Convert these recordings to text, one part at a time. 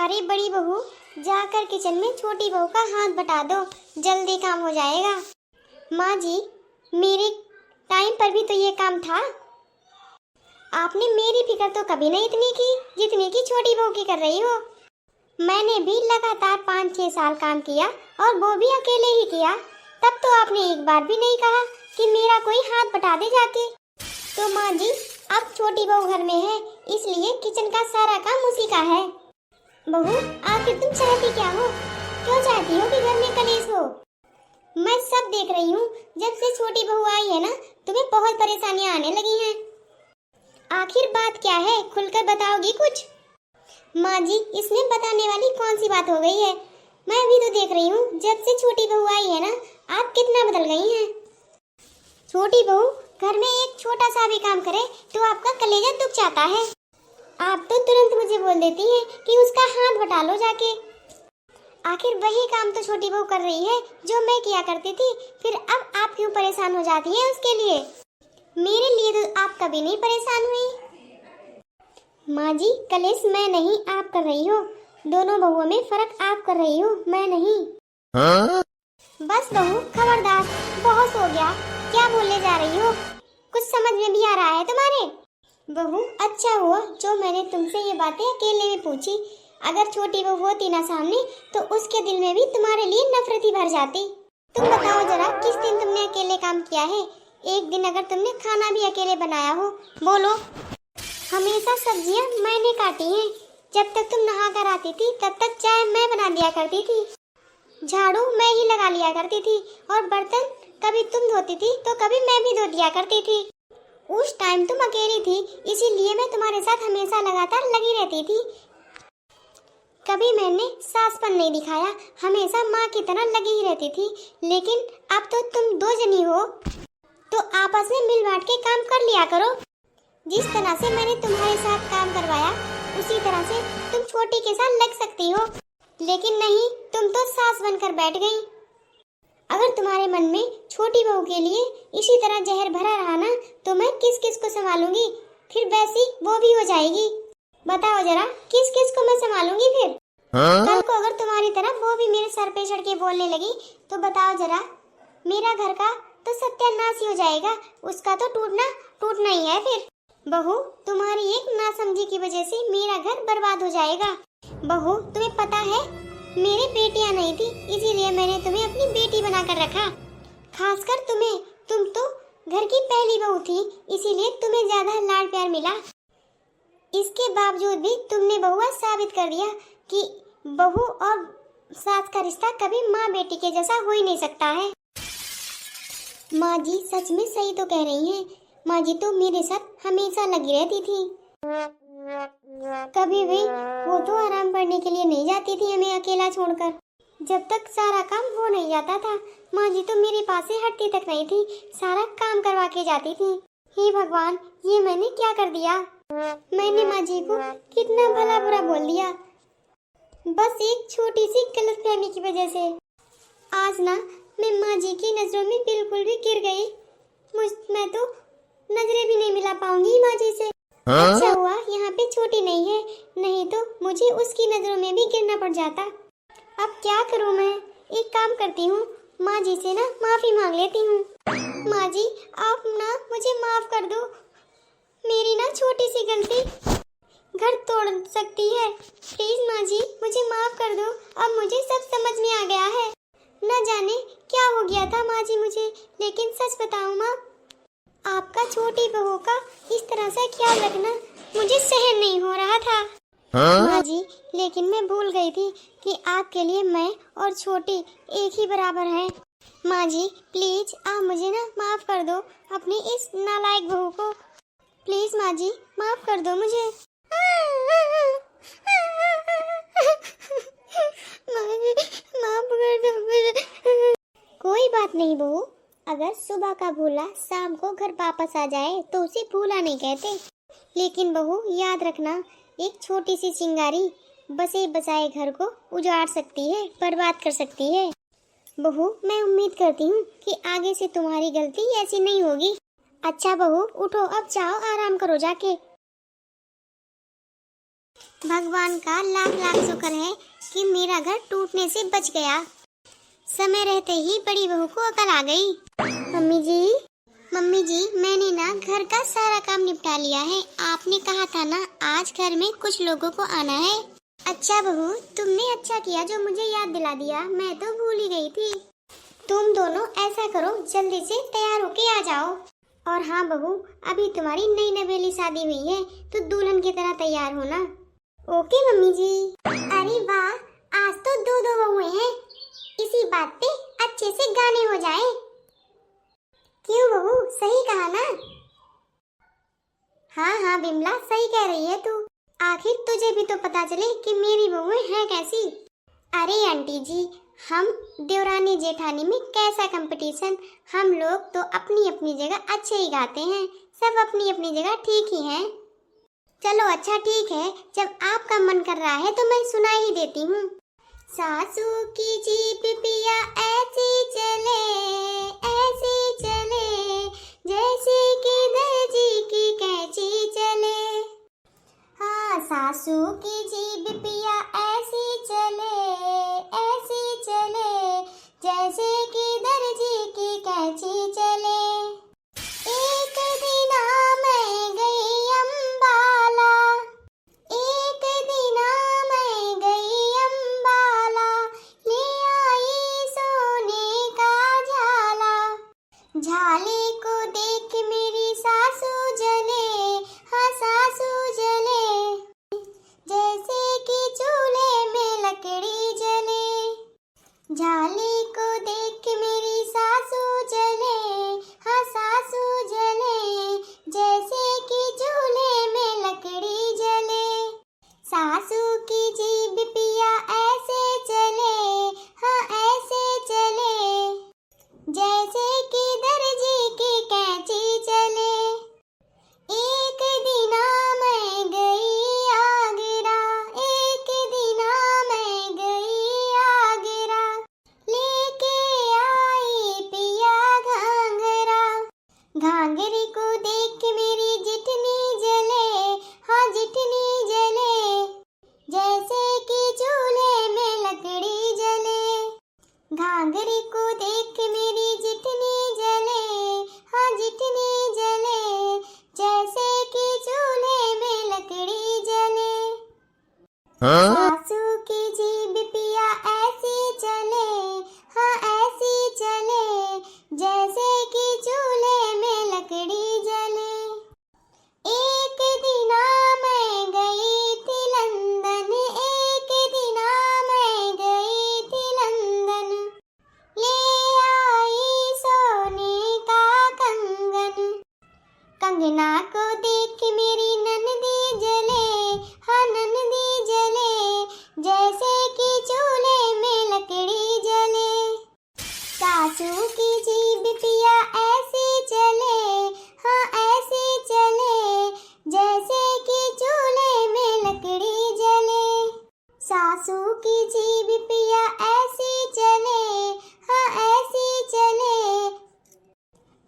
अरे बड़ी बहू, जाकर किचन में छोटी बहू का हाथ बटा दो, जल्दी काम हो जाएगा। माँ जी, मेरे टाइम पर भी तो ये काम था। आपने मेरी फिक्र तो कभी नहीं इतनी की जितनी की छोटी बहू की कर रही हो। मैंने भी लगातार 5-6 साल काम किया और वो भी अकेले ही किया, तब तो आपने एक बार भी नहीं कहा कि मेरा कोई हाथ बटा दे जाके। तो माँ जी, अब छोटी बहू घर में है, इसलिए किचन का सारा काम उसी का है। बहू, आखिर तुम चाहती क्या हो? क्यों चाहती हो कि घर में कलेश हो? मैं सब देख रही हूँ। जब से छोटी बहू आई है ना, तुम्हें बहुत परेशानियाँ आने लगी हैं। आखिर बात क्या है, खुलकर बताओगी कुछ? माँ जी, इसमें बताने वाली कौन सी बात हो गई है? मैं भी तो देख रही हूँ, जब से छोटी बहू आई है ना, आप कितना बदल गई हैं। छोटी बहू घर में एक छोटा सा भी काम करे तो आपका कलेजा दुख जाता है। आप तो तुरंत मुझे बोल देती हैं कि उसका हाथ बटा लो जाके। आखिर वही काम तो छोटी बहू कर रही है जो मैं किया करती थी, फिर अब आप क्यों परेशान हो जाती हैं उसके लिए? मेरे लिए तो आप कभी नहीं परेशान हुई। माँ जी, कलेश मैं नहीं आप कर रही हो। दोनों बहुओं में फर्क आप कर रही हो, मैं नहीं। बस बहू, खबरदार, बहुत हो गया। क्या बोलने जा रही हो? कुछ समझ में भी आ रहा है तुम्हारे? बहू, अच्छा हुआ जो मैंने तुमसे ये बातें अकेले में पूछी। अगर छोटी बहू होती ना सामने तो उसके दिल में भी तुम्हारे लिए नफरत ही भर जाती। तुम बताओ जरा, किस दिन तुमने अकेले काम किया है? एक दिन अगर तुमने खाना भी अकेले बनाया हो, बोलो। हमेशा सब्जियां मैंने काटी हैं। जब तक तुम नहा कर आती थी तब तक चाय मैं बना दिया करती थी, झाड़ू मैं ही लगा लिया करती थी, और बर्तन कभी तुम धोती थी तो कभी मैं भी धो दिया करती थी। उस टाइम तुम अकेली थी, इसीलिए मैं तुम्हारे साथ हमेशा लगातार लगी रहती थी। कभी मैंने सासपन नहीं दिखाया, हमेशा माँ की तरह लगी ही रहती थी। लेकिन अब तो तुम दो जनी हो, तो आपस में मिल बांट के काम कर लिया करो। जिस तरह से मैंने तुम्हारे साथ काम करवाया, उसी तरह से तुम छोटी के साथ लग सकती हो। लेकिन नहीं, तुम तो सास बनकर बैठ गई। अगर तुम्हारे मन में छोटी बहू के लिए इसी तरह जहर भरा रहा ना, तो मैं किस किस को संभालूंगी? फिर वैसी वो भी हो जाएगी। बताओ जरा, किस किस को मैं संभालूंगी फिर? कल को अगर तुम्हारी तरह वो भी मेरे सर पे चढ़ के बोलने लगी, तो बताओ जरा, मेरा घर का तो सत्यानाश ही हो जाएगा। उसका तो टूटना ही है फिर। बहू, तुम्हारी एक नासमझी की वजह से मेरा घर बर्बाद हो जाएगा। बहू, तुम्हें पता है, मेरे बेटियां नहीं थी, इसीलिए मैंने तुम्हें अपनी बेटी बनाकर रखा। खासकर तुम्हें, तुम तो घर की पहली बहू थी, इसीलिए तुम्हें ज्यादा लाड प्यार मिला। इसके बावजूद भी तुमने बहुआ साबित कर दिया कि बहू और सास का रिश्ता कभी माँ बेटी के जैसा हो ही नहीं सकता है। माँ जी सच में सही तो कह रही हैं। माँ जी तो मेरे साथ हमेशा लगी रहती थी। कभी भी वो तो आराम करने के लिए नहीं जाती थी हमें अकेला छोड़कर। जब तक सारा काम हो नहीं जाता था, माँ जी तो मेरे पास से हटती तक नहीं थी, सारा काम करवा के जाती थी। हे भगवान, ये मैंने क्या कर दिया? मैंने माँ जी को कितना भला बुरा बोल दिया, बस एक छोटी सी गलतफहमी की वजह से। आज ना मैं माँ जी की नजरों में बिल्कुल भी गिर गई। मैं तो नजरें भी नहीं मिला पाऊंगी माँ जी से। अच्छा हुआ यहाँ पे छोटी नहीं है, नहीं तो मुझे उसकी नजरों में भी गिरना पड़ जाता। अब क्या करूँ मैं? एक काम करती हूँ, माँ जी से ना माफी मांग लेती हूँ। माँ जी, आप ना मुझे माफ कर दो। मेरी ना छोटी सी गलती घर तोड़ सकती है। प्लीज माँ जी, मुझे माफ कर दो। अब मुझे सब समझ में आ गया है। न जाने क्या हो गया था माँ जी मुझे, लेकिन सच बताऊँ माँ, आपका छोटी बहू का इस तरह से ख्याल रखना मुझे सहन नहीं हो रहा था। माँ जी, लेकिन मैं भूल गई थी कि आपके लिए मैं और छोटी एक ही बराबर हैं। माँ जी, प्लीज आप मुझे ना माफ कर दो, अपनी इस नालायक बहू को। प्लीज माँ जी, माफ कर दो मुझे। माफ कर दो मुझे। कोई बात नहीं बहू, अगर सुबह का भूला शाम को घर वापस आ जाए तो उसे भूला नहीं कहते। लेकिन बहू याद रखना, एक छोटी सी चिंगारी बसे बसाए घर को उजाड़ सकती है, बर्बाद कर सकती है। बहू, मैं उम्मीद करती हूँ कि आगे से तुम्हारी गलती ऐसी नहीं होगी। अच्छा बहू, उठो, अब जाओ आराम करो जाके। भगवान का लाख लाख शुक्र है कि मेरा घर टूटने से बच गया। समय रहते ही बड़ी बहू को अकल आ गई। मम्मी जी मैंने ना घर का सारा काम निपटा लिया है। आपने कहा था ना आज घर में कुछ लोगों को आना है। अच्छा बहू, तुमने अच्छा किया जो मुझे याद दिला दिया, मैं तो भूल ही गई थी। तुम दोनों ऐसा करो, जल्दी से तैयार होके आ जाओ। और हाँ बहू, अभी तुम्हारी नई नवेली शादी हुई है तो दुल्हन की तरह तैयार होना। ओके मम्मी जी। अरे वाह, आज तो दो दो बहुएं हैं। इसी बात पे अच्छे से गाने हो जाए। क्यों बहू, सही कहा ना? हाँ हाँ बिमला, सही कह रही है तू। आखिर तुझे भी तो पता चले कि मेरी बहुएं हैं कैसी। अरे आंटी जी, हम देवरानी जेठानी में कैसा कंपटीशन। हम लोग तो अपनी अपनी जगह अच्छे ही गाते हैं, सब अपनी अपनी जगह ठीक ही हैं। चलो अच्छा ठीक है, जब आपका मन कर रहा है तो मैं सुना ही देती हूँ। सासू की जीप पिया ऐसी चले जैसे कि दर्जी की कैंची चले। हाँ, सासू की जीप पिया ऐसी चले जैसे कि दर्जी की कैंची चले। एक दिन मैं गई अम्बाला, एक दिन मैं गई अम्बाला, ले आई सोने का झाला। झाले को देख मेरी सासू जले, हाँ सासू जले, जैसे कि चूल्हे में लकड़ी जले। झाले को देख मेरी सासू जले, हाँ सासू जले, जैसे कि चूल्हे में लकड़ी जले। सासू की जीभ पिया ऐसे चले, हाँ ऐसे चले, जैसे कि दर्जी की कैंची चले। एक दिन मैं गई आगरा, एक दिन मैं गई आगरा, लेके आई पिया घाघरा। घाघरे को देख मेरी जिठनी जले, हाँ जिठनी जले, जैसे कि चूल्हे में लकड़ी जले। घाघरे को देख मेरी जिठनी जले, हाँ जिठनी जले, जैसे कि चूल्हे में लकड़ी जले। सासू की जीभ पिया ऐसी चले, हाँ ऐसी चले, जैसे कि चूल्हे में लकड़ी जले। एक दिन मैं गई थी लंदन, एक दिन मैं गई थी लंदन, ले आई सोने का कंगन। कंगना को देख मेरी ननदी जले, हाँ ननदी जले, जैसे कि चूल्हे में लकड़ी जले। सासू की जीभ पिया ऐसी चले, हाँ ऐसी चले, जैसे कि चूल्हे में लकड़ी जले। सासू की जीभ पिया ऐसी चले, हाँ ऐसी चले,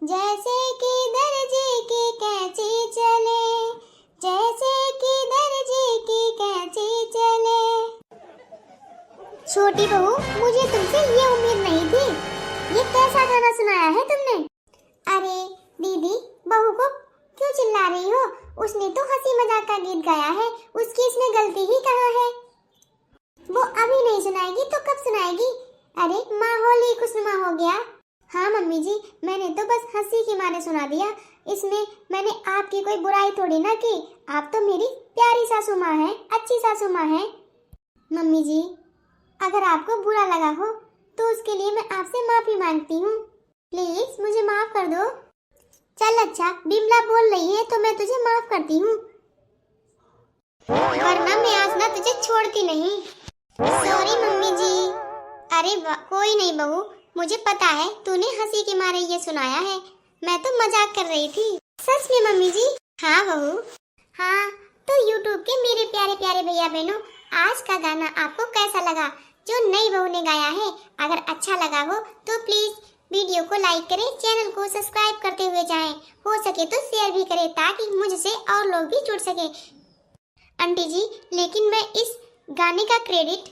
जैसे कि दर्जी की कैंची चले, जैसे कि दर्जी की कैंची चले। छोटी बहू, मुझे तुमसे ये उम्मीद नहीं थी। ये कैसा गाना सुनाया है तुमने? अरे दीदी, बहू को क्यों चिल्ला रही हो? उसने तो हंसी मजाक का गीत गाया है, उसकी इसमें गलती ही कहाँ है? वो अभी नहीं सुनाएगी तो कब सुनाएगी? अरे माहौल ही खुशनुमा हो गया। हाँ मम्मी जी, मैंने तो बस हंसी के मारे सुना दिया। इसमें मैंने आपकी कोई बुराई थोड़ी ना की। आप तो मेरी प्यारी सासू माँ हैं, अच्छी सासू माँ हैं। मम्मी जी, अगर आपको बुरा लगा हो तो उसके लिए मैं आपसे माफी मांगती हूँ। प्लीज मुझे माफ कर दो। चल अच्छा, बिमला बोल रही है तो मैं तुझे माफ करती हूँ, वरना मैं आज ना तुझे छोड़ती नहीं। सॉरी मम्मी जी। अरे कोई नहीं बहू, मुझे पता है तूने हंसी के मारे ये सुनाया है, मैं तो मजाक कर रही थी। सच में मम्मी जी? हाँ बहू। हाँ तो यूट्यूब के मेरे प्यारे प्यारे भैया बहनों, आज का गाना आपको कैसा लगा जो नई बहू ने गाया है? अगर अच्छा लगा हो तो प्लीज वीडियो को लाइक करें, चैनल को सब्सक्राइब करते हुए जाएं। हो सके तो शेयर भी करें ताकि मुझसे और लोग भी जुड़ सके। आंटी जी, लेकिन मैं इस गाने का क्रेडिट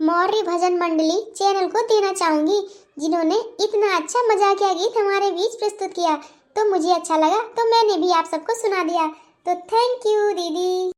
मौर्य भजन मंडली चैनल को देना चाहूंगी, जिन्होंने इतना अच्छा मजाकिया गीत हमारे बीच प्रस्तुत किया। तो मुझे अच्छा लगा तो मैंने भी आप सबको सुना दिया। तो थैंक यू दीदी।